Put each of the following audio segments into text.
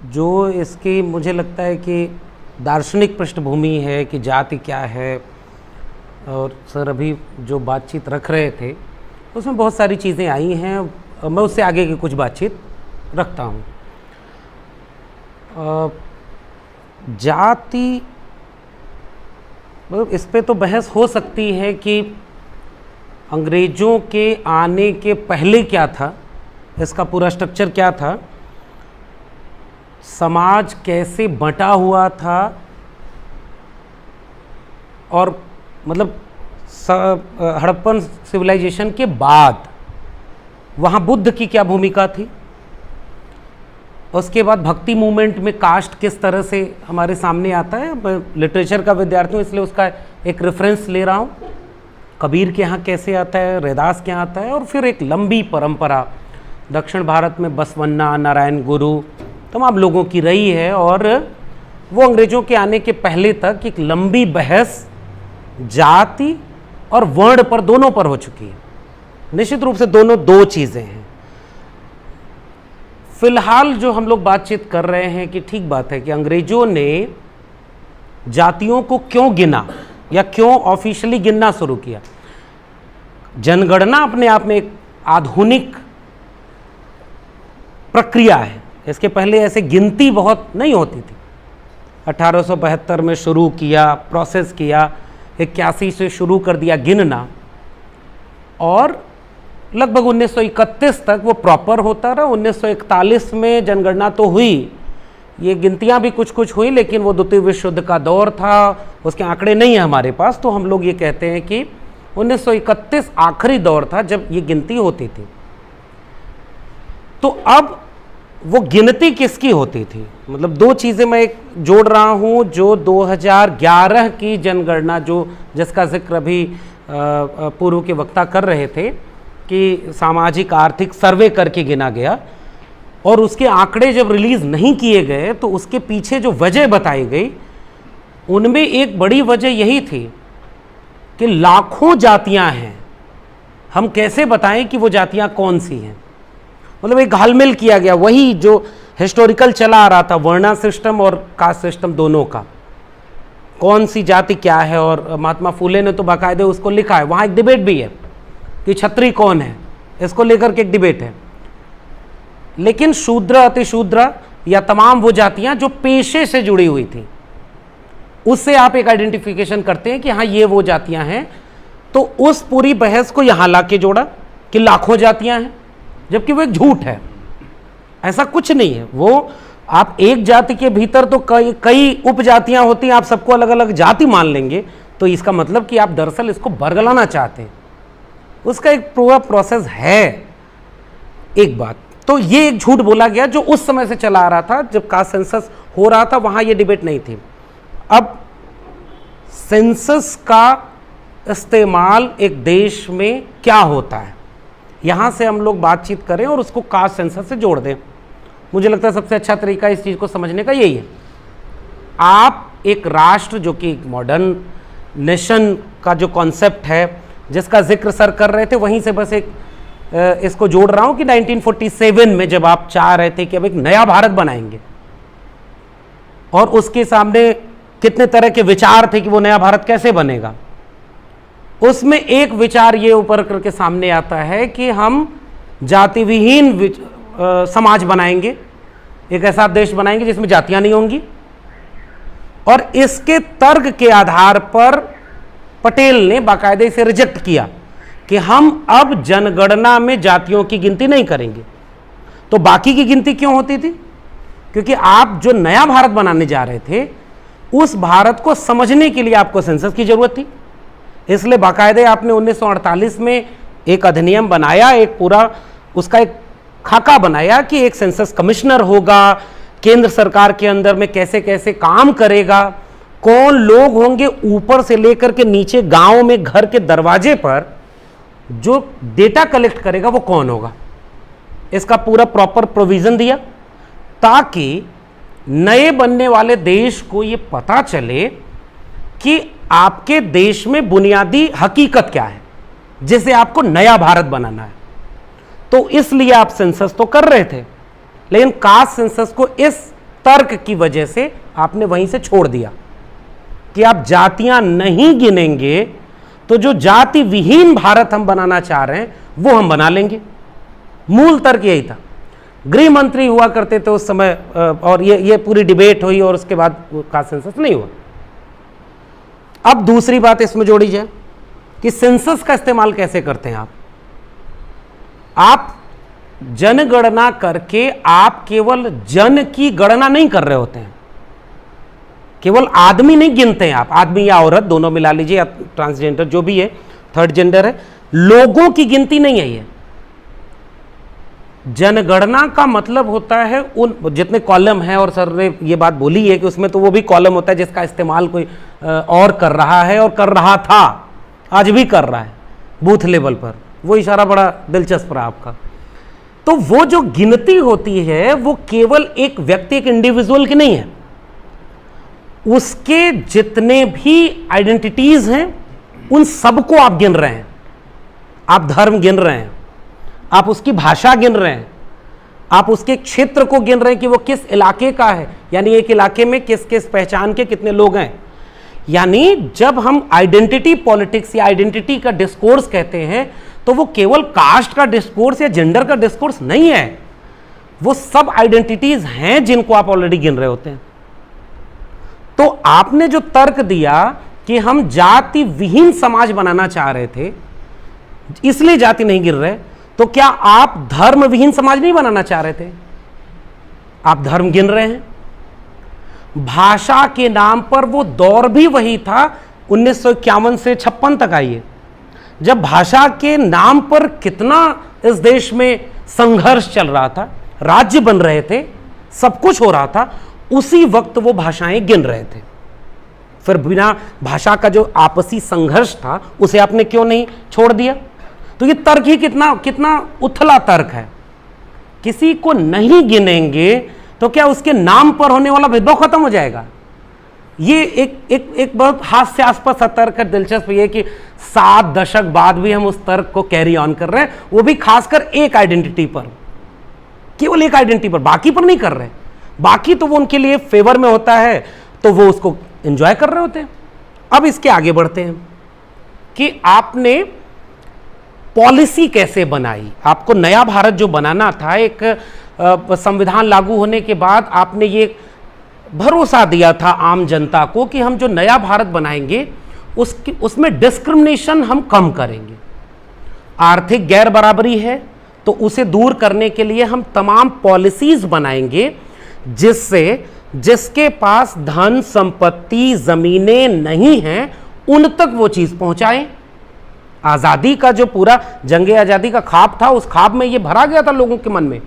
जो इसकी मुझे लगता है कि दार्शनिक पृष्ठभूमि है कि जाति क्या है, और सर अभी जो बातचीत रख रहे थे उसमें बहुत सारी चीज़ें आई हैं, मैं उससे आगे की कुछ बातचीत रखता हूँ। जाति मतलब इस पे तो बहस हो सकती है कि अंग्रेज़ों के आने के पहले क्या था, इसका पूरा स्ट्रक्चर क्या था, समाज कैसे बंटा हुआ था, और मतलब हड़प्पन सिविलाइजेशन के बाद वहाँ बुद्ध की क्या भूमिका थी, उसके बाद भक्ति मूवमेंट में कास्ट किस तरह से हमारे सामने आता है। मैं लिटरेचर का विद्यार्थी हूँ इसलिए उसका एक रेफरेंस ले रहा हूँ। कबीर के यहाँ कैसे आता है, रैदास के यहाँ आता है, और फिर एक लंबी परंपरा दक्षिण भारत में बसवन्ना, नारायण गुरु तमाम लोगों की रही है, और वो अंग्रेज़ों के आने के पहले तक एक लंबी बहस जाति और वर्ण पर, दोनों पर हो चुकी है। निश्चित रूप से दोनों दो चीज़ें हैं। फिलहाल जो हम लोग बातचीत कर रहे हैं कि ठीक बात है कि अंग्रेज़ों ने जातियों को क्यों गिना या क्यों ऑफिशियली गिनना शुरू किया। जनगणना अपने आप में एक आधुनिक प्रक्रिया है, इसके पहले ऐसे गिनती बहुत नहीं होती थी। 1872 में शुरू किया, प्रोसेस किया, 81 से शुरू कर दिया गिनना, और लगभग 1931 तक वो प्रॉपर होता रहा। 1941 में जनगणना तो हुई, ये गिनतियाँ भी कुछ कुछ हुई, लेकिन वो द्वितीय विश्व युद्ध का दौर था, उसके आंकड़े नहीं है हमारे पास, तो हम लोग ये कहते हैं कि 1931 आखिरी दौर था जब ये गिनती होती थी। तो अब वो गिनती किसकी होती थी, मतलब दो चीज़ें मैं एक जोड़ रहा हूँ। जो 2011 की जनगणना, जो जिसका जिक्र अभी पूर्व के वक्ता कर रहे थे कि सामाजिक आर्थिक सर्वे करके गिना गया, और उसके आंकड़े जब रिलीज़ नहीं किए गए तो उसके पीछे जो वजह बताई गई, उनमें एक बड़ी वजह यही थी कि लाखों जातियां हैं, हम कैसे बताएं कि वो जातियां कौन सी हैं। मतलब एक घालमेल किया गया, वही जो हिस्टोरिकल चला आ रहा था, वर्णा सिस्टम और कास्ट सिस्टम दोनों का, कौन सी जाति क्या है। और महात्मा फुले ने तो बाकायदे उसको लिखा है, वहाँ एक डिबेट भी है कि क्षत्रिय कौन है, इसको लेकर के एक डिबेट है। लेकिन शूद्र, अतिशूद्र या तमाम वो जातियां जो पेशे से जुड़ी हुई थी, उससे आप एक आइडेंटिफिकेशन करते हैं कि हाँ ये वो जातियां हैं। तो उस पूरी बहस को यहां लाके जोड़ा कि लाखों जातियां हैं, जबकि वो एक झूठ है, ऐसा कुछ नहीं है। वो आप एक जाति के भीतर तो कई उपजातियां होती हैं, आप सबको अलग अलग जाति मान लेंगे तो इसका मतलब कि आप दरअसल इसको बरगलाना चाहते हैं। उसका एक पूरा प्रोसेस है। एक बात तो ये एक झूठ बोला गया जो उस समय से चला आ रहा था, जब कास्ट सेंसस हो रहा था, वहां ये डिबेट नहीं थी। अब सेंसस का इस्तेमाल एक देश में क्या होता है, यहां से हम लोग बातचीत करें और उसको कास्ट सेंसस से जोड़ दें। मुझे लगता है सबसे अच्छा तरीका इस चीज को समझने का यही है। आप एक राष्ट्र, जो कि मॉडर्न नेशन का जो कॉन्सेप्ट है जिसका जिक्र सर कर रहे थे, वहीं से बस एक इसको जोड़ रहा हूं कि 1947 में जब आप चाह रहे थे कि अब एक नया भारत बनाएंगे, और उसके सामने कितने तरह के विचार थे कि वो नया भारत कैसे बनेगा, उसमें एक विचार ये ऊपर करके सामने आता है कि हम जाति विहीन समाज बनाएंगे, एक ऐसा देश बनाएंगे जिसमें जातियां नहीं होंगी। और इसके तर्क के आधार पर पटेल ने बाकायदे इसे रिजेक्ट किया कि हम अब जनगणना में जातियों की गिनती नहीं करेंगे। तो बाकी की गिनती क्यों होती थी? क्योंकि आप जो नया भारत बनाने जा रहे थे, उस भारत को समझने के लिए आपको सेंसस की जरूरत थी। इसलिए बाकायदे आपने 1948 में एक अधिनियम बनाया, एक पूरा उसका एक खाका बनाया कि एक सेंसस कमिश्नर होगा, केंद्र सरकार के अंदर में कैसे कैसे काम करेगा, कौन लोग होंगे, ऊपर से लेकर के नीचे गांव में घर के दरवाजे पर जो डेटा कलेक्ट करेगा वो कौन होगा। इसका पूरा प्रॉपर प्रोविजन दिया ताकि नए बनने वाले देश को ये पता चले कि आपके देश में बुनियादी हकीकत क्या है जिसे आपको नया भारत बनाना है। तो इसलिए आप सेंसस तो कर रहे थे, लेकिन कास्ट सेंसस को इस तर्क की वजह से आपने वहीं से छोड़ दिया कि आप जातियां नहीं गिनेंगे तो जो जाति विहीन भारत हम बनाना चाह रहे हैं वो हम बना लेंगे। मूल तर्क यही था। गृह मंत्री हुआ करते थे उस समय, और ये पूरी डिबेट हुई और उसके बाद का सेंसस नहीं हुआ। अब दूसरी बात इसमें जोड़ी जाए कि सेंसस का इस्तेमाल कैसे करते हैं आप जनगणना करके आप केवल जन की गणना नहीं कर रहे होते हैं, केवल आदमी नहीं गिनते हैं आप, आदमी या औरत दोनों मिला लीजिए या ट्रांसजेंडर जो भी है, थर्ड जेंडर है, लोगों की गिनती नहीं है ये। जनगणना का मतलब होता है उन जितने कॉलम हैं, और सर ने ये बात बोली है कि उसमें तो वो भी कॉलम होता है जिसका इस्तेमाल कोई और कर रहा है और कर रहा था, आज भी कर रहा है बूथ लेवल पर। वो इशारा बड़ा दिलचस्प रहा आपका। तो वो जो गिनती होती है वो केवल एक व्यक्ति, एक इंडिविजुअल की नहीं है, उसके जितने भी आइडेंटिटीज हैं उन सबको आप गिन रहे हैं। आप धर्म गिन रहे हैं, आप उसकी भाषा गिन रहे हैं, आप उसके क्षेत्र को गिन रहे हैं कि वो किस इलाके का है, यानी एक इलाके में किस किस पहचान के कितने लोग हैं। यानी जब हम आइडेंटिटी पॉलिटिक्स या आइडेंटिटी का डिस्कोर्स कहते हैं तो वो केवल कास्ट का डिस्कोर्स या जेंडर का डिस्कोर्स नहीं है, वो सब आइडेंटिटीज हैं जिनको आप ऑलरेडी गिन रहे होते हैं। तो आपने जो तर्क दिया कि हम जाति विहीन समाज बनाना चाह रहे थे इसलिए जाति नहीं गिन रहे, तो क्या आप धर्म विहीन समाज नहीं बनाना चाह रहे थे? आप धर्म गिन रहे हैं। भाषा के नाम पर वो दौर भी वही था 1951 से 56 तक आई है, जब भाषा के नाम पर कितना इस देश में संघर्ष चल रहा था, राज्य बन रहे थे, सब कुछ हो रहा था, उसी वक्त वो भाषाएं गिन रहे थे। फिर बिना भाषा का जो आपसी संघर्ष था उसे आपने क्यों नहीं छोड़ दिया? तो ये तर्क ही कितना उथला तर्क है। किसी को नहीं गिनेंगे तो क्या उसके नाम पर होने वाला भेदभाव खत्म हो जाएगा? ये एक बहुत हास्यास्पद सा तर्क है। दिलचस्प ये कि 7 दशक बाद भी हम उस तर्क को कैरी ऑन कर रहे हैं, वो भी खासकर एक आइडेंटिटी पर, केवल एक आइडेंटिटी पर, बाकी पर नहीं कर रहे। बाकी तो वो उनके लिए फेवर में होता है तो वो उसको एंजॉय कर रहे होते हैं। अब इसके आगे बढ़ते हैं कि आपने पॉलिसी कैसे बनाई। आपको नया भारत जो बनाना था, एक संविधान लागू होने के बाद आपने ये भरोसा दिया था आम जनता को कि हम जो नया भारत बनाएंगे उसमें डिस्क्रिमिनेशन हम कम करेंगे। आर्थिक गैर बराबरी है तो उसे दूर करने के लिए हम तमाम पॉलिसीज बनाएंगे जिससे जिसके पास धन संपत्ति जमीनें नहीं हैं उन तक वो चीज पहुंचाएं। आजादी का जो पूरा जंगे आजादी का ख्वाब था, उस ख्वाब में ये भरा गया था लोगों के मन में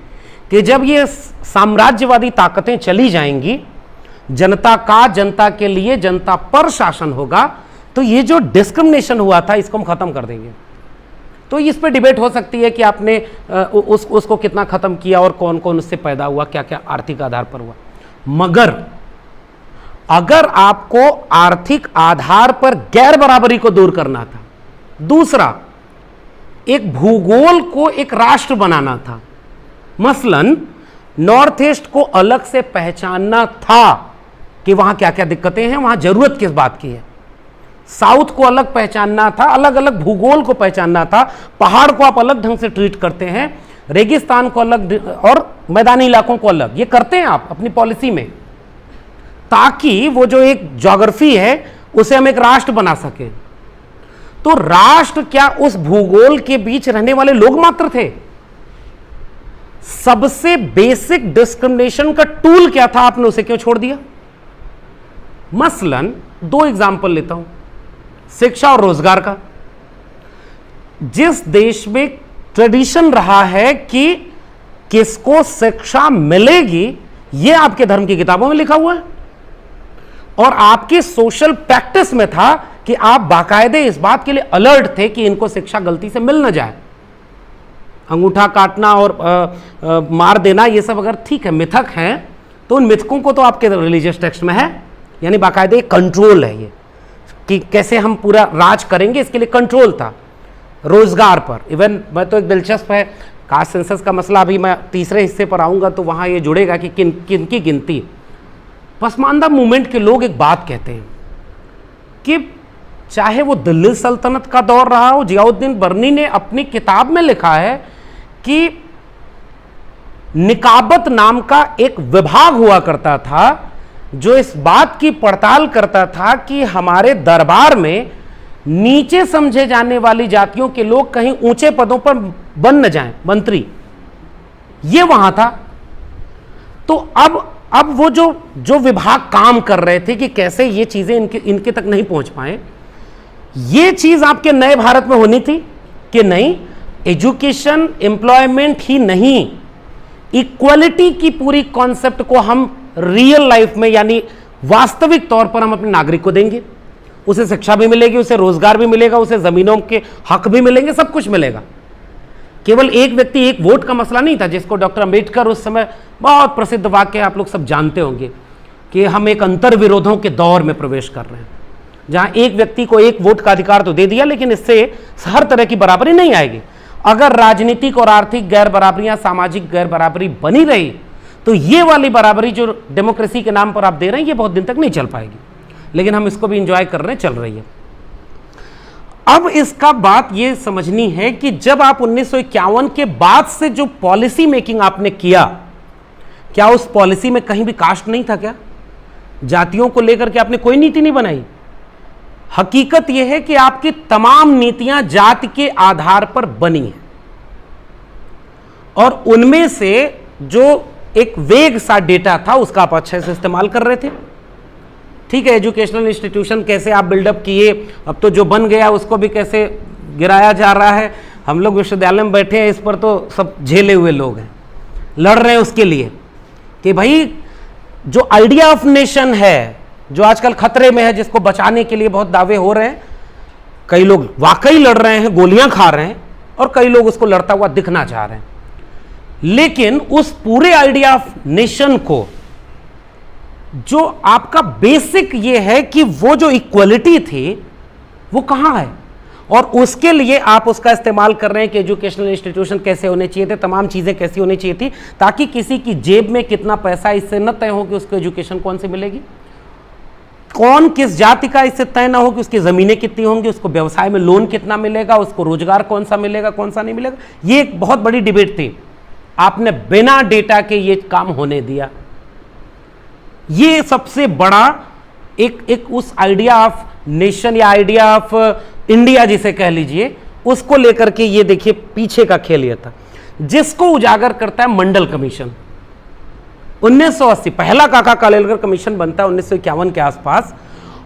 कि जब ये साम्राज्यवादी ताकतें चली जाएंगी, जनता के लिए जनता पर शासन होगा, तो ये जो डिस्क्रिमिनेशन हुआ था इसको हम खत्म कर देंगे। तो इस पे डिबेट हो सकती है कि आपने उसको कितना खत्म किया और कौन कौन उससे पैदा हुआ, क्या क्या आर्थिक आधार पर हुआ। मगर अगर आपको आर्थिक आधार पर गैर बराबरी को दूर करना था, दूसरा एक भूगोल को एक राष्ट्र बनाना था, मसलन नॉर्थ ईस्ट को अलग से पहचानना था कि वहां क्या क्या दिक्कतें हैं, वहां जरूरत किस बात की है, साउथ को अलग पहचानना था, अलग अलग भूगोल को पहचानना था। पहाड़ को आप अलग ढंग से ट्रीट करते हैं, रेगिस्तान को अलग और मैदानी इलाकों को अलग, ये करते हैं आप अपनी पॉलिसी में, ताकि वो जो एक ज्योग्राफी है उसे हम एक राष्ट्र बना सकें। तो राष्ट्र क्या उस भूगोल के बीच रहने वाले लोग मात्र थे? सबसे बेसिक डिस्क्रिमिनेशन का टूल क्या था, आपने उसे क्यों छोड़ दिया? मसलन 2 एग्जाम्पल लेता हूं, शिक्षा और रोजगार का। जिस देश में ट्रेडिशन रहा है कि किसको शिक्षा मिलेगी, यह आपके धर्म की किताबों में लिखा हुआ है और आपके सोशल प्रैक्टिस में था कि आप बाकायदे इस बात के लिए अलर्ट थे कि इनको शिक्षा गलती से मिल न जाए। अंगूठा काटना और मार देना ये सब अगर ठीक है, मिथक हैं, तो उन मिथकों को तो आपके रिलीजियस टेक्स्ट में है, यानी बाकायदे कंट्रोल है ये कि कैसे हम पूरा राज करेंगे, इसके लिए कंट्रोल था। रोजगार पर इवन मैं तो एक दिलचस्प है, कास्ट सेंसस का मसला अभी मैं तीसरे हिस्से पर आऊँगा तो वहाँ ये जुड़ेगा कि किन की गिनती पसमानदा मूवमेंट के लोग एक बात कहते हैं कि चाहे वो दिल्ली सल्तनत का दौर रहा हो, जियाउद्दीन बर्नी ने अपनी किताब में लिखा है कि निकाबत नाम का एक विभाग हुआ करता था जो इस बात की पड़ताल करता था कि हमारे दरबार में नीचे समझे जाने वाली जातियों के लोग कहीं ऊंचे पदों पर बन न जाएं, मंत्री, ये वहां था। तो अब वो जो विभाग काम कर रहे थे कि कैसे ये चीजें इनके तक नहीं पहुंच पाए, ये चीज आपके नए भारत में होनी थी कि नहीं, एजुकेशन एम्प्लॉयमेंट ही नहीं, इक्वलिटी की पूरी कॉन्सेप्ट को हम रियल लाइफ में यानी वास्तविक तौर पर हम अपने नागरिक को देंगे, उसे शिक्षा भी मिलेगी, उसे रोजगार भी मिलेगा, उसे जमीनों के हक भी मिलेंगे, सब कुछ मिलेगा। केवल एक व्यक्ति एक वोट का मसला नहीं था, जिसको डॉक्टर अंबेडकर उस समय बहुत प्रसिद्ध वाक्य आप लोग सब जानते होंगे कि हम एक अंतर विरोधों के दौर में प्रवेश कर रहे हैं, जहां एक व्यक्ति को एक वोट का अधिकार तो दे दिया, लेकिन इससे हर तरह की बराबरी नहीं आएगी। अगर राजनीतिक और आर्थिक गैर बराबरियां, सामाजिक गैर बराबरी बनी रही तो ये वाली बराबरी जो डेमोक्रेसी के नाम पर आप दे रहे हैं, ये बहुत दिन तक नहीं चल पाएगी। लेकिन हम इसको भी इंजॉय कर रहे हैं, चल रही है। अब इसका बात ये समझनी है कि जब आप 1951 के बाद से जो पॉलिसी मेकिंग आपने किया, क्या उस पॉलिसी में कहीं भी कास्ट नहीं था? क्या जातियों को लेकर के आपने कोई नीति नहीं बनाई? हकीकत यह है कि आपकी तमाम नीतियां जाति के आधार पर बनी हैं और उनमें से जो एक वेग सा डेटा था उसका आप अच्छे से इस्तेमाल कर रहे थे। ठीक है, एजुकेशनल इंस्टीट्यूशन कैसे आप बिल्डअप किए, अब तो जो बन गया उसको भी कैसे गिराया जा रहा है। हम लोग विश्वविद्यालय में बैठे हैं, इस पर तो सब झेले हुए लोग हैं, लड़ रहे हैं उसके लिए कि भाई जो आइडिया ऑफ नेशन है जो आजकल खतरे में है, जिसको बचाने के लिए बहुत दावे हो रहे हैं, कई लोग वाकई लड़ रहे हैं, गोलियां खा रहे हैं, और कई लोग उसको लड़ता हुआ दिखना चाह रहे हैं। लेकिन उस पूरे आइडिया ऑफ नेशन को जो आपका बेसिक ये है कि वो जो इक्वलिटी थी वो कहां है, और उसके लिए आप उसका इस्तेमाल कर रहे हैं कि एजुकेशनल इंस्टीट्यूशन कैसे होने चाहिए थे, तमाम चीजें कैसी होनी चाहिए थी, ताकि किसी की जेब में कितना पैसा इससे न तय हो कि उसको एजुकेशन कौन सी मिलेगी, कौन किस जाति का इससे तय ना हो कि उसकी जमीनें कितनी होंगी, उसको व्यवसाय में लोन कितना मिलेगा, उसको रोजगार कौन सा मिलेगा, कौन सा नहीं मिलेगा। ये एक बहुत बड़ी डिबेट थी। आपने बिना डेटा के ये काम होने दिया। ये सबसे बड़ा एक उस आइडिया ऑफ नेशन या आइडिया ऑफ इंडिया जिसे कह लीजिए, उसको लेकर के ये देखिए पीछे का खेल ये था, जिसको उजागर करता है मंडल कमीशन। 1980 पहला काका कालेलकर कमीशन बनता है 1951 के आसपास,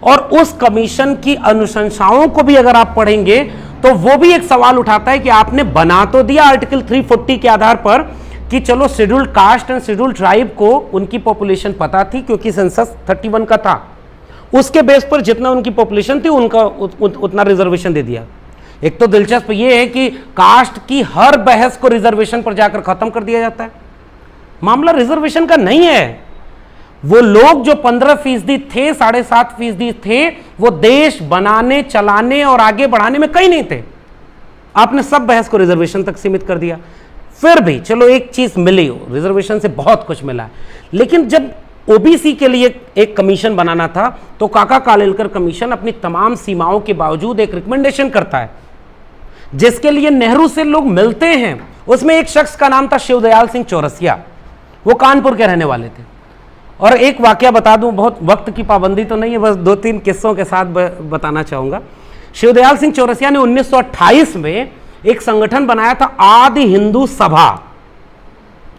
और उस कमीशन की अनुशंसाओं को भी अगर आप पढ़ेंगे तो वो भी एक सवाल उठाता है कि आपने बना तो दिया आर्टिकल 340 के आधार पर कि चलो scheduled caste and scheduled tribe को उनकी पॉपुलेशन पता थी क्योंकि सेंसस 31 का था, उसके बेस पर जितना उनकी पॉपुलेशन थी उनका उतना रिजर्वेशन दे दिया। एक तो दिलचस्प ये है कि कास्ट की हर बहस को रिजर्वेशन पर जाकर खत्म कर दिया जाता है। मामला रिजर्वेशन का नहीं है। वो लोग जो 15% थे, 7.5% थे, वो देश बनाने, चलाने और आगे बढ़ाने में कहीं नहीं थे। आपने सब बहस को रिजर्वेशन तक सीमित कर दिया। फिर भी चलो एक चीज मिली, रिजर्वेशन से बहुत कुछ मिला है, लेकिन जब ओबीसी के लिए एक कमीशन बनाना था तो काका कालेलकर कमीशन अपनी तमाम सीमाओं के बावजूद एक रिकमेंडेशन करता है जिसके लिए नेहरू से लोग मिलते हैं। उसमें एक शख्स का नाम था शिवदयाल सिंह चौरसिया, वो कानपुर के रहने वाले थे। और एक वाकया बता दूं, बहुत वक्त की पाबंदी तो नहीं है, बस 2-3 किस्सों के साथ बताना चाहूंगा। शिवदयाल सिंह चौरसिया ने 1928 में एक संगठन बनाया था, आदि हिंदू सभा।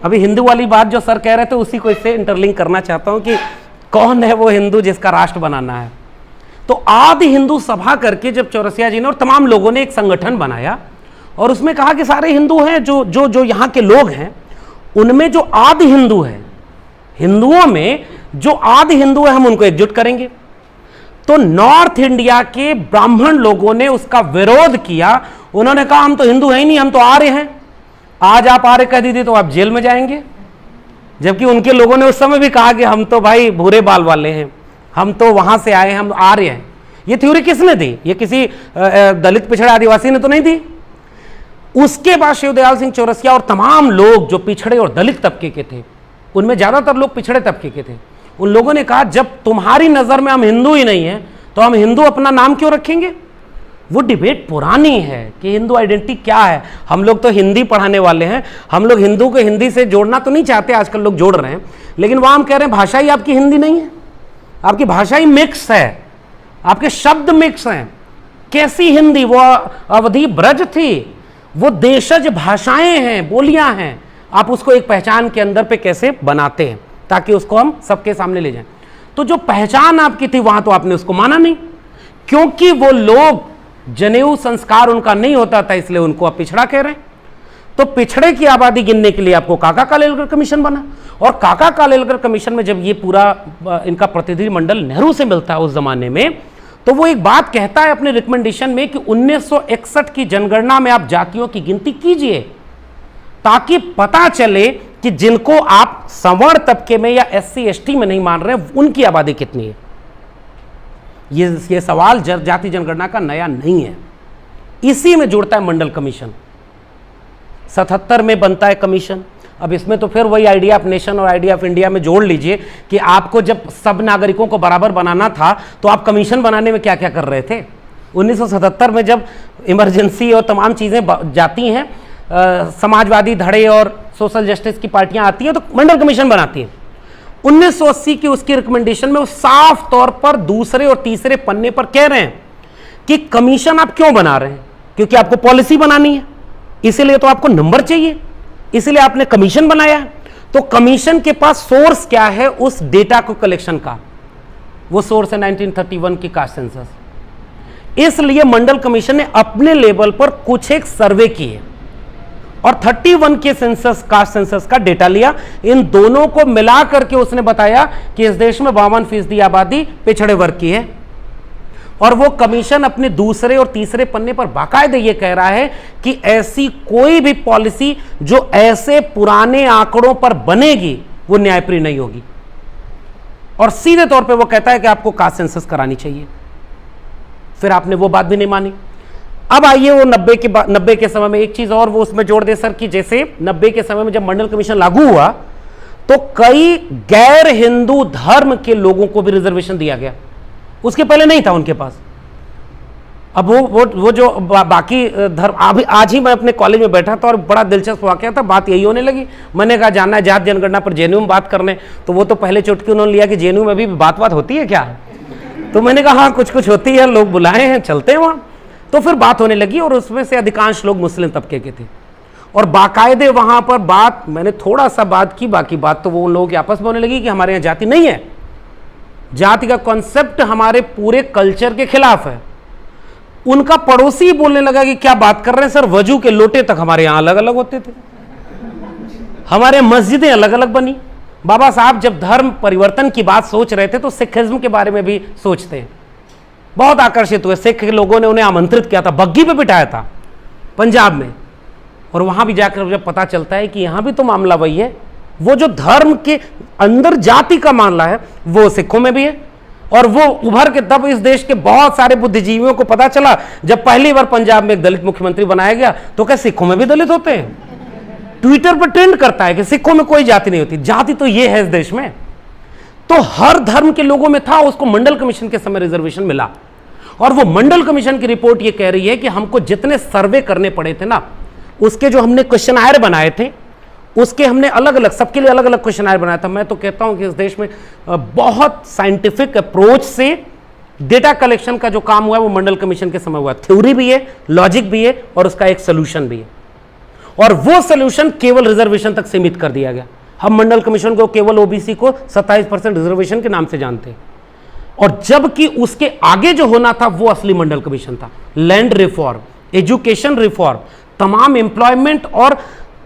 अभी हिंदू वाली बात जो सर कह रहे थे उसी को इससे इंटरलिंक करना चाहता हूं कि कौन है वो हिंदू जिसका राष्ट्र बनाना है। तो आदि हिंदू सभा करके जब चौरसिया जी ने और तमाम लोगों ने एक संगठन बनाया और उसमें कहा कि सारे हिंदू हैं, जो जो जो यहाँ के लोग हैं उनमें जो आदि हिंदू है, हिंदुओं में जो आदि हिंदू है, हम उनको एकजुट करेंगे। तो नॉर्थ इंडिया के ब्राह्मण लोगों ने उसका विरोध किया। उन्होंने कहा हम तो हिंदू हैं ही नहीं, हम तो आर्य हैं। आज आप आर्य कह दीजिए तो आप जेल में जाएंगे। जबकि उनके लोगों ने उस समय भी कहा कि हम तो भाई भूरे बाल वाले हैं, हम तो वहां से आए, हम आर्य हैं। ये थ्योरी किसने दी? ये किसी दलित पिछड़े आदिवासी ने तो नहीं दी। उसके बाद शिवदयाल सिंह चौरसिया और तमाम लोग जो पिछड़े और दलित तबके के थे, उनमें ज्यादातर लोग पिछड़े तबके के थे, उन लोगों ने कहा जब तुम्हारी नजर में हम हिंदू ही नहीं है तो हम हिंदू अपना नाम क्यों रखेंगे। वो डिबेट पुरानी है कि हिंदू आइडेंटिटी क्या है। हम लोग तो हिंदी पढ़ाने वाले हैं, हम लोग हिंदू को हिंदी से जोड़ना तो नहीं चाहते, आजकल लोग जोड़ रहे हैं, लेकिन वहां हम कह रहे हैं भाषा ही आपकी हिंदी नहीं है, आपकी भाषा ही मिक्स है, आपके शब्द मिक्स हैं। कैसी हिंदी, वो अवधि ब्रज थी, वो देशज भाषाएं हैं, बोलियां हैं, आप उसको एक पहचान के अंदर पे कैसे बनाते हैं ताकि उसको हम सबके सामने ले जाएं। तो जो पहचान आपकी थी वहां तो आपने उसको माना नहीं, क्योंकि वो लोग जनेऊ संस्कार उनका नहीं होता था, इसलिए उनको आप पिछड़ा कह रहे हैं। तो पिछड़े की आबादी गिनने के लिए आपको काका कालेलकर कमीशन बना, और काका कालेलकर कमीशन में जब ये पूरा इनका प्रतिनिधि मंडल नेहरू से मिलता है उस जमाने में, तो वो एक बात कहता है अपने रिकमेंडेशन में कि 1961 की जनगणना में आप जातियों की गिनती कीजिए ताकि पता चले कि जिनको आप सवर्ण तबके में या SC ST में नहीं मान रहे उनकी आबादी कितनी है। ये सवाल जाति जनगणना का नया नहीं है, इसी में जुड़ता है मंडल कमीशन। 77 में बनता है कमीशन। अब इसमें तो फिर वही आइडिया ऑफ नेशन और आइडिया ऑफ इंडिया में जोड़ लीजिए कि आपको जब सब नागरिकों को बराबर बनाना था तो आप कमीशन बनाने में क्या क्या कर रहे थे। 1977 में जब इमरजेंसी और तमाम चीज़ें जाती हैं, समाजवादी धड़े और सोशल जस्टिस की पार्टियां आती हैं तो मंडल कमीशन बनाती हैं। 1980 की उसकी रिकमेंडेशन में वो साफ तौर पर दूसरे और तीसरे पन्ने पर कह रहे हैं कि कमीशन आप क्यों बना रहे हैं, क्योंकि आपको पॉलिसी बनानी है, इसीलिए तो आपको नंबर चाहिए, इसीलिए आपने कमीशन बनाया है। तो कमीशन के पास सोर्स क्या है उस डेटा को कलेक्शन का, वो सोर्स है 1931 की कास्ट सेंसस। इसलिए मंडल कमीशन ने अपने लेवल पर कुछ एक सर्वे किए और 31 के सेंसस कास्ट सेंसस का डेटा लिया, इन दोनों को मिला करके उसने बताया कि इस देश में 52% आबादी पिछड़े वर्ग की है। और वो कमीशन अपने दूसरे और तीसरे पन्ने पर बाकायदे ये कह रहा है कि ऐसी कोई भी पॉलिसी जो ऐसे पुराने आंकड़ों पर बनेगी वो न्यायप्रिय नहीं होगी, और सीधे तौर पे वो कहता है कि आपको कास्ट सेंसस करानी चाहिए। फिर आपने वो बात भी नहीं मानी। अब आइए वो 90 के समय में एक चीज और वो उसमें जोड़ दे सर कि जैसे 90 के समय में जब मंडल कमीशन लागू हुआ तो कई गैर हिंदू धर्म के लोगों को भी रिजर्वेशन दिया गया, उसके पहले नहीं था उनके पास। अब वो जो बाकी धर्म, अभी आज ही मैं अपने कॉलेज में बैठा था और बड़ा दिलचस्प वाकया था, बात यही होने लगी। मैंने कहा जानना है जात जनगणना पर JNU में बात करने, तो वो तो पहले चुटकी उन्होंने लिया कि JNU में भी बात होती है क्या। तो मैंने कहा हाँ कुछ होती है, लोग बुलाए हैं, चलते हैं वहां। तो फिर बात होने लगी और उसमें से अधिकांश लोग मुस्लिम तबके के थे और बाकायदे वहां पर बात, मैंने थोड़ा सा बात की, बाकी बात तो वो उन लोगों की आपस में होने लगी कि हमारे यहाँ जाति नहीं है, जाति का कॉन्सेप्ट हमारे पूरे कल्चर के खिलाफ है। उनका पड़ोसी बोलने लगा कि क्या बात कर रहे हैं सर, वजू के लोटे तक हमारे यहां अलग अलग होते थे, हमारे मस्जिदें अलग अलग बनी। बाबा साहब जब धर्म परिवर्तन की बात सोच रहे थे तो सिखिज्म के बारे में भी सोचते हैं, बहुत आकर्षित हुए। सिख लोगों ने उन्हें आमंत्रित किया था, बग्गी पे बिठाया था पंजाब में, और वहां भी जाकर जब पता चलता है कि यहां भी तो मामला वही है, वो जो धर्म के अंदर जाति का मामला है वो सिखों में भी है। और वो उभर के तब इस देश के बहुत सारे बुद्धिजीवियों को पता चला जब पहली बार पंजाब में एक दलित मुख्यमंत्री बनाया गया तो क्या सिखों में भी दलित होते हैं। ट्विटर पर ट्रेंड करता है कि सिखों में कोई जाति नहीं होती, जाति तो ये है इस देश में। तो हर धर्म के लोगों में था, उसको मंडल कमीशन के समय रिजर्वेशन मिला। और वो मंडल कमीशन की रिपोर्ट ये कह रही है कि हमको जितने सर्वे करने पड़े थे ना, उसके जो हमने क्वेश्चनायर बनाए थे, उसके हमने अलग अलग, सबके लिए अलग अलग क्वेश्चनायर बनाया था। मैं तो कहता हूं कि इस देश में बहुत साइंटिफिक अप्रोच से डेटा कलेक्शन का जो काम हुआ है वो मंडल कमीशन के समय हुआ। थ्योरी भी है, लॉजिक भी है, और उसका एक सोल्यूशन भी है। और वो सोल्यूशन केवल रिजर्वेशन तक सीमित कर दिया गया। हम मंडल कमीशन को केवल ओबीसी को 27% रिजर्वेशन के नाम से जानते हैं, और जबकि उसके आगे जो होना था वो असली मंडल कमीशन था। लैंड रिफॉर्म, एजुकेशन रिफॉर्म, तमाम एम्प्लॉयमेंट और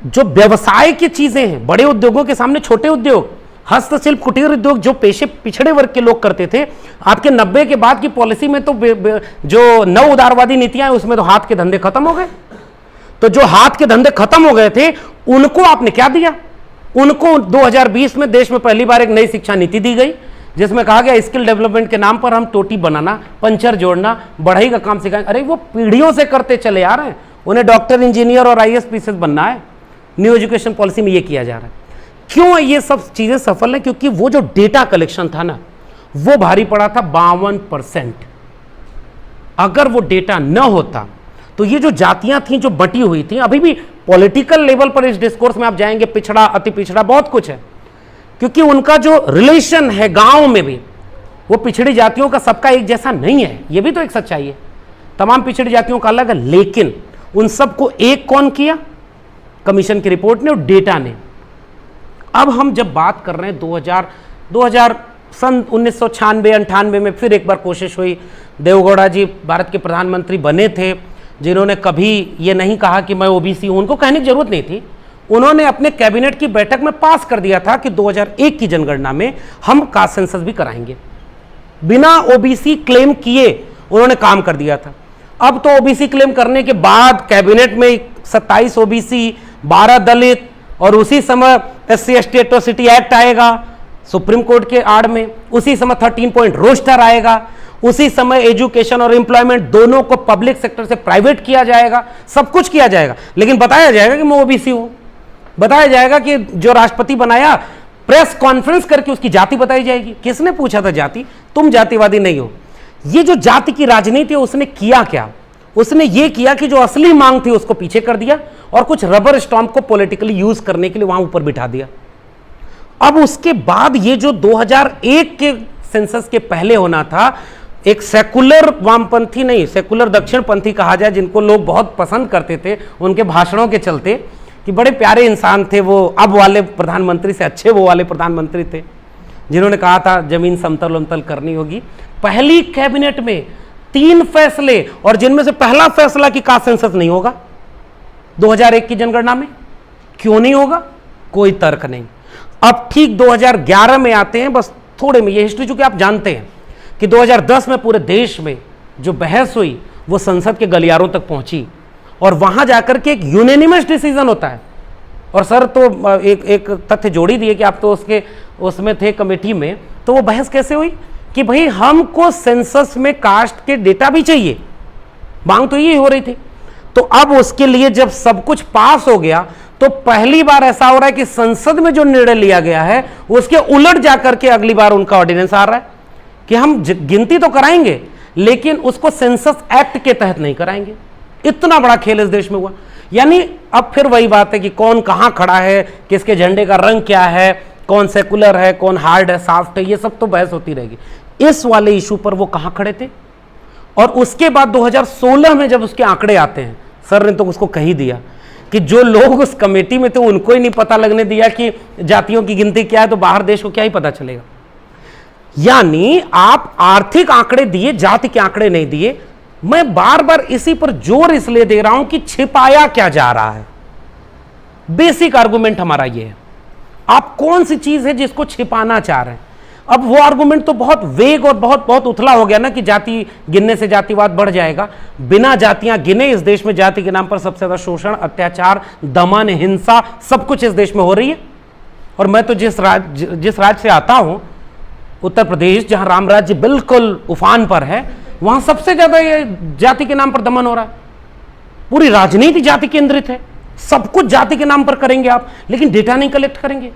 जो व्यवसाय की चीजें हैं, बड़े उद्योगों के सामने छोटे उद्योग, हस्तशिल्प, कुटीर उद्योग, जो पेशे पिछड़े वर्ग के लोग करते थे, आपके 90 के बाद की पॉलिसी में तो जो नव उदारवादी नीतियां हैं उसमें तो हाथ के धंधे खत्म हो गए। तो जो हाथ के धंधे खत्म हो गए थे उनको आपने क्या दिया? उनको 2020 में देश में पहली बार एक नई शिक्षा नीति दी गई जिसमें कहा गया स्किल डेवलपमेंट के नाम पर हम टोटी बनाना, पंचर जोड़ना, बढ़ई का काम सिखाएंगे। अरे वो पीढ़ियों से करते चले आ रहे हैं, उन्हें डॉक्टर, इंजीनियर और IAS PCS बनना है। न्यू एजुकेशन पॉलिसी में ये किया जा रहा है। क्यों ये सब चीजें सफल है? क्योंकि वो जो डेटा कलेक्शन था ना, वो भारी पड़ा था 52%। अगर वो डेटा न होता तो ये जो जातियां थी जो बटी हुई थी, अभी भी पॉलिटिकल लेवल पर इस डिस्कोर्स में आप जाएंगे, पिछड़ा, अति पिछड़ा, बहुत कुछ है, क्योंकि उनका जो रिलेशन है गांव में भी, वो पिछड़ी जातियों का सबका एक जैसा नहीं है। ये भी तो एक सच्चाई है, तमाम पिछड़ी जातियों का अलग है, लेकिन उन सबको एक कौन किया? कमीशन की रिपोर्ट ने और डेटा ने। अब हम जब बात कर रहे हैं 2000 सन 1996-98 में फिर एक बार कोशिश हुई। देवगौड़ा जी भारत के प्रधानमंत्री बने थे, जिन्होंने कभी ये नहीं कहा कि मैं ओबीसी हूं, उनको कहने की जरूरत नहीं थी। उन्होंने अपने कैबिनेट की बैठक में पास कर दिया था कि 2001 की जनगणना में हम कास्ट सेंसस भी कराएंगे। बिना ओबीसी क्लेम किए उन्होंने काम कर दिया था। अब तो ओबीसी क्लेम करने के बाद कैबिनेट में 27 ओबीसी, 12 दलित, और उसी समय SC/ST एट्रोसिटी एक्ट आएगा सुप्रीम कोर्ट के आड़ में, उसी समय 13 पॉइंट रोस्टर आएगा, उसी समय एजुकेशन और एम्प्लॉयमेंट दोनों को पब्लिक सेक्टर से प्राइवेट किया जाएगा, सब कुछ किया जाएगा, लेकिन बताया जाएगा कि मैं ओबीसी हूं। बताया जाएगा कि जो राष्ट्रपति बनाया, प्रेस कॉन्फ्रेंस करके उसकी जाति बताई जाएगी। किसने पूछा था जाति? तुम जातिवादी नहीं हो। ये जो जाति की राजनीति है, उसने किया क्या? उसने ये किया कि जो असली मांग थी उसको पीछे कर दिया और कुछ रबर स्टॉम्प को पॉलिटिकली यूज करने के लिए वहां ऊपर बिठा दिया। अब उसके बाद ये जो 2001 के सेंसस के पहले होना था, एक सेकुलर वामपंथी नहीं, सेकुलर दक्षिणपंथी कहा जाए, जिनको लोग बहुत पसंद करते थे उनके भाषणों के चलते कि बड़े प्यारे इंसान थे वो, अब वाले प्रधानमंत्री से अच्छे वो वाले प्रधानमंत्री थे, जिन्होंने कहा था जमीन समतल उमतल करनी होगी। पहली कैबिनेट में 3 फैसले, और जिनमें से पहला फैसला कि कास्ट सेंसस नहीं होगा 2001 की जनगणना में। क्यों नहीं होगा? कोई तर्क नहीं। अब ठीक 2011 में आते हैं, बस थोड़े में, ये हिस्ट्री चूंकि आप जानते हैं कि 2010 में पूरे देश में जो बहस हुई वो संसद के गलियारों तक पहुंची, और वहां जाकर के एक यूनानिमस डिसीजन होता है। और सर तो एक तथ्य जोड़ी दिए कि आप तो उसमें थे कमेटी में, तो वो बहस कैसे हुई कि भाई हमको सेंसस में कास्ट के डेटा भी चाहिए, मांग तो ये हो रही थी। तो अब उसके लिए जब सब कुछ पास हो गया, तो पहली बार ऐसा हो रहा है कि संसद में जो निर्णय लिया गया है उसके उलट जाकर के अगली बार उनका ऑर्डिनेंस आ रहा है कि हम गिनती तो कराएंगे, लेकिन उसको सेंसस एक्ट के तहत नहीं कराएंगे। इतना बड़ा खेल इस देश में हुआ। यानी अब फिर वही बात है कि कौन कहां खड़ा है, किसके झंडे का रंग क्या है, कौन सेकुलर है, कौन हार्ड है, सॉफ्ट है, ये सब तो बहस होती रहेगी। इस वाले इशू पर वो कहां खड़े थे। और उसके बाद 2016 में जब उसके आंकड़े आते हैं, सर ने तो उसको कही दिया कि जो लोग उस कमेटी में थे उनको ही नहीं पता लगने दिया कि जातियों की गिनती क्या है, तो बाहर देश को क्या ही पता चलेगा। यानी आप आर्थिक आंकड़े दिए, जाति के आंकड़े नहीं दिए। मैं बार बार इसी पर जोर इसलिए दे रहा हूं कि छिपाया क्या जा रहा है। बेसिक आर्गुमेंट हमारा यह है, आप कौन सी चीज है जिसको छिपाना चाह रहे हैं। अब वो आर्गुमेंट तो बहुत वेग और बहुत उथला हो गया ना कि जाति गिनने से जातिवाद बढ़ जाएगा। बिना जातियां गिने इस देश में जाति के नाम पर सबसे ज्यादा शोषण, अत्याचार, दमन, हिंसा, सब कुछ इस देश में हो रही है। और मैं तो जिस राज्य से आता हूं, उत्तर प्रदेश, जहां राम राज्य बिल्कुल उफान पर है, वहां सबसे ज्यादा ये जाति के नाम पर दमन हो रहा है। पूरी राजनीति जाति केंद्रित है, सब कुछ जाति के नाम पर करेंगे आप, लेकिन डेटा नहीं कलेक्ट करेंगे।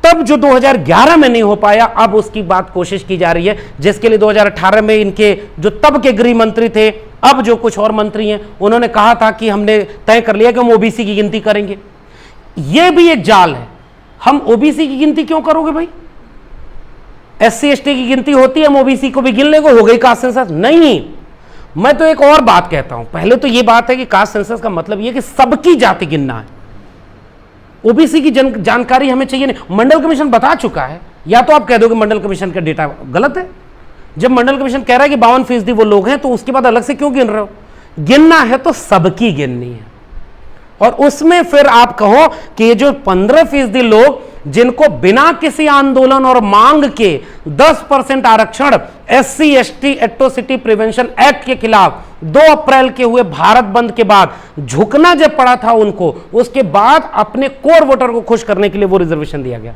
तब जो 2011 में नहीं हो पाया, अब उसकी बात कोशिश की जा रही है, जिसके लिए 2018 में इनके जो तब के गृह मंत्री थे, अब जो कुछ और मंत्री हैं, उन्होंने कहा था कि हमने तय कर लिया कि हम ओबीसी की गिनती करेंगे। यह भी एक जाल है। हम ओबीसी की गिनती क्यों करोगे भाई? SC/ST की गिनती होती है, हम ओबीसी को भी गिन लेंगे, हो गई कास्ट सेंसस? नहीं। मैं तो एक और बात कहता हूं। पहले तो यह बात है कि कास्ट सेंसस का मतलब यह कि सबकी जाति गिनना है। ओबीसी की जानकारी हमें चाहिए नहीं। मंडल कमीशन बता चुका है। या तो आप कह दो कि मंडल कमीशन का डेटा गलत है। जब मंडल कमीशन कह रहा है कि 52% वो लोग हैं, तो उसके बाद अलग से क्यों गिन रहे हो? गिनना है तो सबकी गिननी है। और उसमें फिर आप कहो कि ये जो 15% लोग जिनको बिना किसी आंदोलन और मांग के 10% आरक्षण SC/ST एट्रोसिटी प्रिवेंशन एक्ट के खिलाफ 2 अप्रैल के हुए भारत बंद के बाद झुकना जब पड़ा था उनको, उसके बाद अपने कोर वोटर को खुश करने के लिए वो रिजर्वेशन दिया गया,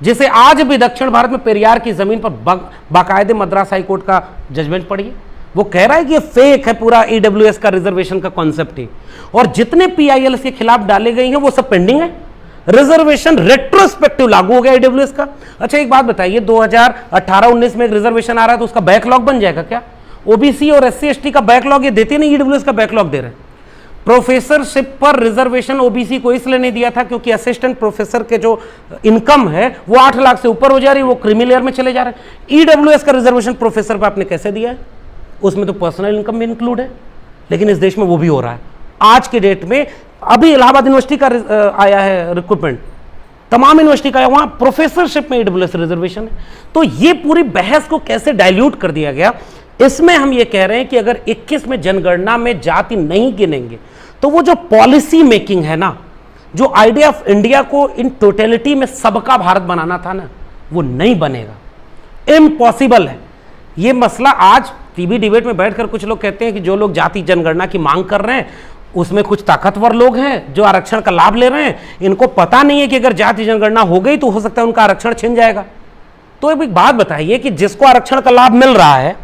जिसे आज भी दक्षिण भारत में पेरियार की जमीन पर बाकायदे मद्रास हाई कोर्ट का जजमेंट पड़ी है। वो कह रहा है कि ये फेक है, पूरा EWS का रिजर्वेशन का कॉन्सेप्ट ही। और जितने PILs के खिलाफ डाले गए हैं वो सब पेंडिंग है। रिजर्वेशन रेट्रोस्पेक्टिव लागू हो गया ईडब्ल्यूएस का। अच्छा एक बात बताइए, 2018-19 में एक रिजर्वेशन आ रहा है तो उसका बैकलॉग बन जाएगा क्या? ओबीसी और एससी एसटी का बैकलॉग ये देते नहीं, ईडब्ल्यूएस का बैकलॉग दे रहे हैं। प्रोफेसरशिप पर रिजर्वेशन ओबीसी को इसलिए नहीं दिया था क्योंकि असिस्टेंट प्रोफेसर के जो इनकम है वो 8 लाख से ऊपर हो जा रही है, वो क्रीमी लेयर में चले जा रहे हैं। ईडब्ल्यूएस का रिजर्वेशन प्रोफेसर पर आपने कैसे दिया है? उसमें तो पर्सनल इनकम भी इंक्लूड है, लेकिन इस देश में वो भी हो रहा है। आज के डेट में अभी इलाहाबाद यूनिवर्सिटी का आया है रिक्रूटमेंट, तमाम यूनिवर्सिटी का, वहां प्रोफेसरशिप में ईडब्ल्यूएस रिजर्वेशन है। तो ये पूरी बहस को कैसे डाइल्यूट कर दिया गया। इसमें हम ये कह रहे हैं कि अगर 21 में जनगणना में जाति नहीं गिनेंगे तो वो जो पॉलिसी मेकिंग है ना, जो आइडिया ऑफ इंडिया को इन टोटलिटी में सबका भारत बनाना था ना, वो नहीं बनेगा, इम्पॉसिबल है। ये मसला आज टीवी डिबेट में बैठकर कुछ लोग कहते हैं कि जो लोग जाति जनगणना की मांग कर रहे हैं उसमें कुछ ताकतवर लोग हैं जो आरक्षण का लाभ ले रहे हैं, इनको पता नहीं है कि अगर जाति जनगणना हो गई तो हो सकता है उनका आरक्षण छिन जाएगा। तो एक बात बताइए कि जिसको आरक्षण का लाभ मिल रहा है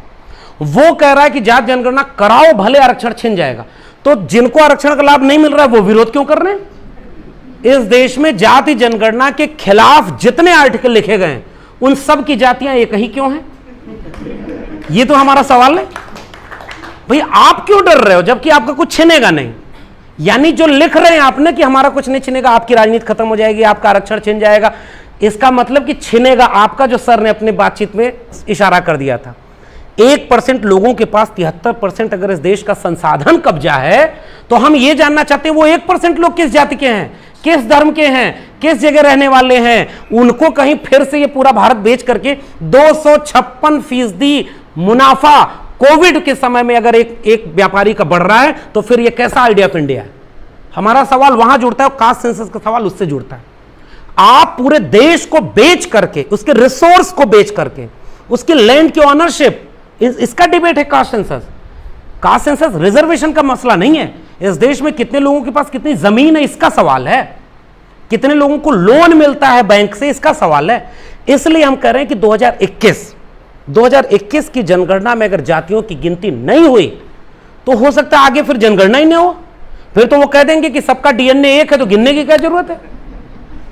वो कह रहा है कि जाति जनगणना कराओ भले आरक्षण छिन जाएगा, तो जिनको आरक्षण का लाभ नहीं मिल रहा है वो विरोध क्यों कर रहे हैं? इस देश में जाति जनगणना के खिलाफ जितने आर्टिकल लिखे गए हैं उन सब की जातियां एक ही क्यों हैं? ये तो हमारा सवाल है। भाई आप क्यों डर रहे हो जबकि आपका कुछ छिनेगा नहीं? यानी जो लिख रहे हैं आपने कि हमारा कुछ नहीं छिनेगा, आपकी राजनीति खत्म हो जाएगी, आपका आरक्षण छिन जाएगा, इसका मतलब कि छिनेगा आपका, जो सर ने अपने बातचीत में इशारा कर दिया था। 1% लोगों के पास 73% अगर इस देश का संसाधन कब्जा है तो हम ये जानना चाहते हैं वो 1% लोग किस जाति के हैं, किस धर्म के हैं, किस जगह रहने वाले हैं। उनको कहीं फिर से ये पूरा भारत बेच करके 256% मुनाफा कोविड के समय में अगर एक व्यापारी का बढ़ रहा है तो फिर ये कैसा आइडिया ऑफ इंडिया है? हमारा सवाल वहां जुड़ता है, कास्ट सेंसस का सवाल उससे जुड़ता है। आप पूरे देश को बेच करके, उसके रिसोर्स को बेच करके, उसकी लैंड की ऑनरशिप, इसका डिबेट है caste census. Caste census reservation का मसला नहीं है। इस देश में कितने लोगों के पास कितनी जमीन है इसका सवाल है, कितने लोगों को लोन मिलता है बैंक से इसका सवाल है। इसलिए हम कह रहे हैं कि 2021 की जनगणना में अगर जातियों की गिनती नहीं हुई तो हो सकता है आगे फिर जनगणना ही नहीं हो, फिर तो वो कह देंगे कि सबका डीएनए एक है तो गिनने की क्या जरूरत है?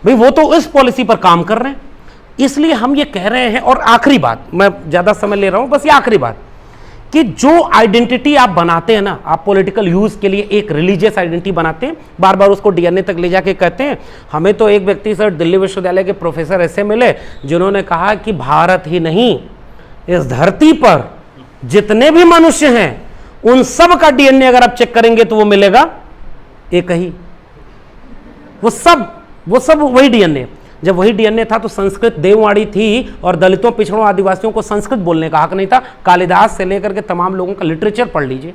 भाई वो तो इस पॉलिसी पर काम कर रहे हैं। इसलिए हम ये कह रहे हैं। और आखिरी बात, मैं ज्यादा समय ले रहा हूं, बस ये आखिरी बात कि जो आइडेंटिटी आप बनाते हैं ना, आप पॉलिटिकल यूज के लिए एक रिलीजियस आइडेंटिटी बनाते हैं, बार बार उसको डीएनए तक ले जाके कहते हैं। हमें तो एक व्यक्ति सर दिल्ली विश्वविद्यालय के प्रोफेसर ऐसे मिले जिन्होंने कहा कि भारत ही नहीं, इस धरती पर जितने भी मनुष्य हैं उन सब का डीएनए अगर आप चेक करेंगे तो वो मिलेगा एक ही, वो सब वही डीएनए। जब वही डीएनए था तो संस्कृत देववाणी थी और दलितों, पिछड़ों, आदिवासियों को संस्कृत बोलने का हक नहीं था। कालिदास से लेकर के तमाम लोगों का लिटरेचर पढ़ लीजिए,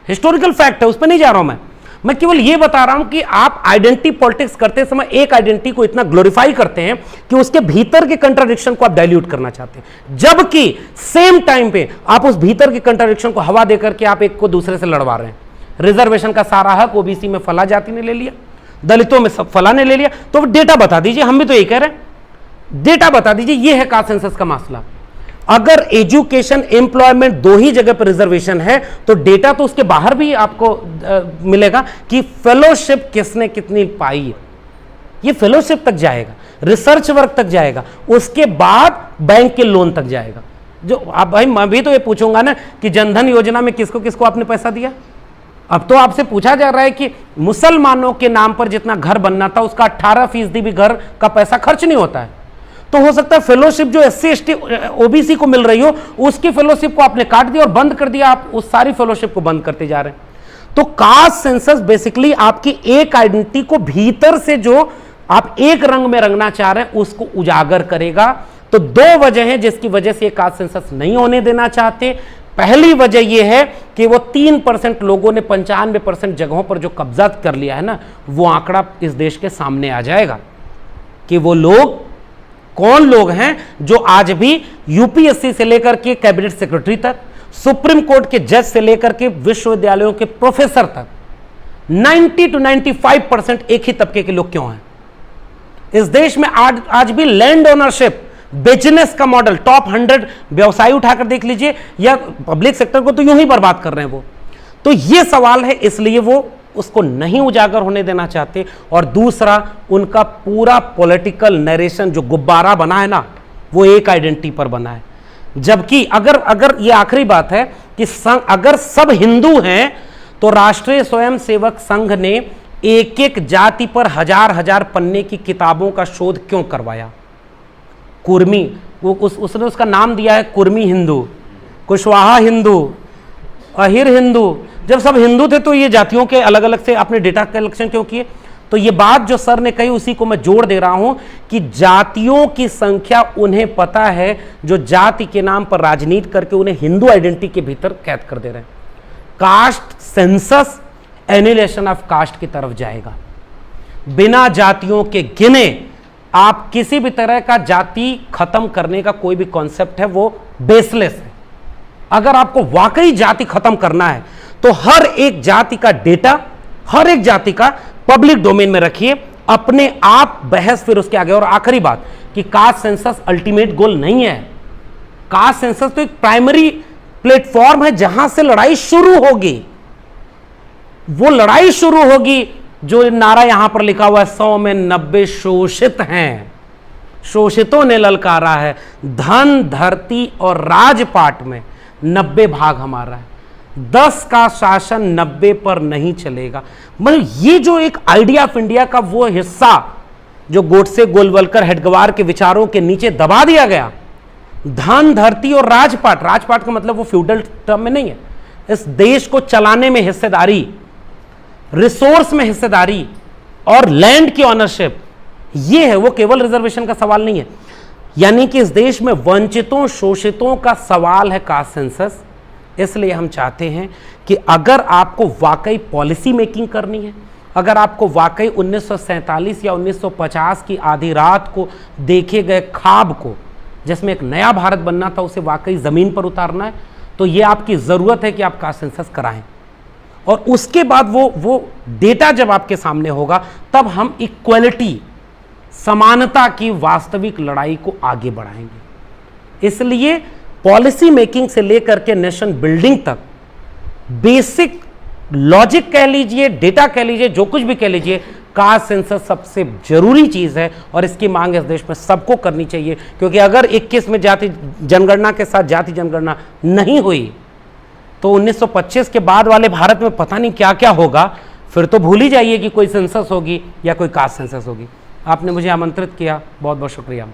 हिस्टोरिकल फैक्ट है, उस पर नहीं जा रहा हूं मैं केवल ये बता रहा हूं कि आप आइडेंटिटी पॉलिटिक्स करते समय एक आइडेंटिटी को इतना ग्लोरीफाई करते हैं कि उसके भीतर के कंट्राडिक्शन को आप डाइल्यूट करना चाहते हैं, जबकि सेम टाइम पे आप उस भीतर के कंट्राडिक्शन को हवा देकर के आप एक को दूसरे से लड़वा रहे हैं। रिजर्वेशन का सारा हक ओबीसी में फला जाति ने ले लिया, दलितों में सब फला ने ले लिया। तो डेटा बता दीजिए, हम भी तो यही कह रहे हैं, डेटा बता दीजिए। ये है कास्ट सेंसस का मसला। अगर एजुकेशन, एम्प्लॉयमेंट दो ही जगह पर रिजर्वेशन है तो डेटा तो उसके बाहर भी आपको मिलेगा कि फेलोशिप किसने कितनी पाई है। ये फेलोशिप तक जाएगा, रिसर्च वर्क तक जाएगा, उसके बाद बैंक के लोन तक जाएगा। जो आप भाई, मैं भी तो ये पूछूंगा ना कि जनधन योजना में किसको किसको आपने पैसा दिया। अब तो आपसे पूछा जा रहा है कि मुसलमानों के नाम पर जितना घर बनना था उसका 18% भी घर का पैसा खर्च नहीं होता है। तो हो सकता है फेलोशिप जो एससी एसटी ओबीसी को मिल रही हो उसकी फेलोशिप को आपने काट दिया और बंद कर दिया, आप उस सारी फेलोशिप को बंद करते जा रहे हैं। तो कास्ट सेंसस बेसिकली आपकी एक आइडेंटिटी को भीतर से जो आप एक रंग में रंगना चाह रहे हैं उसको उजागर करेगा। तो दो वजह हैं जिसकी वजह से कास्ट सेंसस नहीं होने देना चाहते। पहली वजह यह है कि वो 3% लोगों ने 95% जगहों पर जो कब्जा कर लिया है ना, वो आंकड़ा इस देश के सामने आ जाएगा कि वो लोग कौन लोग हैं जो आज भी यूपीएससी से लेकर के कैबिनेट सेक्रेटरी तक, सुप्रीम कोर्ट के जज से लेकर के विश्वविद्यालयों के प्रोफेसर तक 90 to 95% एक ही तबके के लोग क्यों हैं इस देश में। आज भी लैंड ओनरशिप बिजनेस का मॉडल, टॉप 100 व्यवसायी उठाकर देख लीजिए, या पब्लिक सेक्टर को तो यूं ही बर्बाद कर रहे हैं वो। तो ये सवाल है, इसलिए वो उसको नहीं उजागर होने देना चाहते, और दूसरा उनका पूरा पॉलिटिकल नरेशन जो गुब्बारा बना है ना, वो एक आइडेंटिटी पर बना है। जबकि अगर ये आखिरी बात है कि अगर सब हिंदू हैं तो राष्ट्रीय स्वयंसेवक संघ ने एक एक जाति पर हजार हजार पन्ने की किताबों का शोध क्यों करवाया? कुर्मी, उसने उसका नाम दिया है कुर्मी हिंदू, कुशवाहा हिंदू, अहिर हिंदू। जब सब हिंदू थे तो ये जातियों के अलग अलग से अपने डेटा कलेक्शन क्यों किए? तो ये बात जो सर ने कही उसी को मैं जोड़ दे रहा हूं कि जातियों की संख्या उन्हें पता है जो जाति के नाम पर राजनीति करके उन्हें हिंदू आइडेंटिटी के भीतर कैद कर दे रहे हैं। Caste census annihilation of caste की तरफ जाएगा। बिना जातियों के गिने आप किसी भी तरह का जाति खत्म करने का कोई भी कॉन्सेप्ट है वो बेसलेस है। अगर आपको वाकई जाति खत्म करना है तो हर एक जाति का डेटा, हर एक जाति का पब्लिक डोमेन में रखिए, अपने आप बहस फिर उसके आगे। और आखिरी बात कि कास्ट सेंसस अल्टीमेट गोल नहीं है। कास्ट सेंसस तो एक प्राइमरी प्लेटफॉर्म है जहां से लड़ाई शुरू होगी। वो लड़ाई शुरू होगी जो नारा यहां पर लिखा हुआ है 100 में 90 शोषित हैं, शोषितों ने ललकारा है, धन धरती और राजपाट में 90 भाग हमारा है, 10 का शासन 90 पर नहीं चलेगा। मतलब ये जो एक आइडिया ऑफ इंडिया का वो हिस्सा जो गोडसे गोलवलकर हेडगवार के विचारों के नीचे दबा दिया गया, धन धरती और राजपाट, राजपाट का मतलब वो फ्यूडल टर्म में नहीं है, इस देश को चलाने में हिस्सेदारी, रिसोर्स में हिस्सेदारी और लैंड की ऑनरशिप, ये है, वो केवल रिजर्वेशन का सवाल नहीं है। यानी कि इस देश में वंचितों शोषितों का सवाल है कास्ट सेंसस। इसलिए हम चाहते हैं कि अगर आपको वाकई पॉलिसी मेकिंग करनी है, अगर आपको वाकई 1947 या 1950 की आधी रात को देखे गए ख्वाब को, जिसमें एक नया भारत बनना था, उसे वाकई ज़मीन पर उतारना है, तो ये आपकी ज़रूरत है कि आप कास्ट सेंसस कराएं। और उसके बाद वो डेटा जब आपके सामने होगा तब हम इक्वलिटी, समानता की वास्तविक लड़ाई को आगे बढ़ाएंगे। इसलिए पॉलिसी मेकिंग से लेकर के नेशन बिल्डिंग तक बेसिक लॉजिक कह लीजिए, डेटा कह लीजिए, जो कुछ भी कह लीजिए, कास्ट सेंसस सबसे जरूरी चीज है और इसकी मांग इस देश में सबको करनी चाहिए। क्योंकि अगर 21 में जाति जनगणना के साथ जाति जनगणना नहीं हुई तो 1925 के बाद वाले भारत में पता नहीं क्या क्या होगा। फिर तो भूल ही जाइए कि कोई सेंसस होगी या कोई कास्ट सेंसस होगी। आपने मुझे आमंत्रित किया, बहुत बहुत शुक्रिया।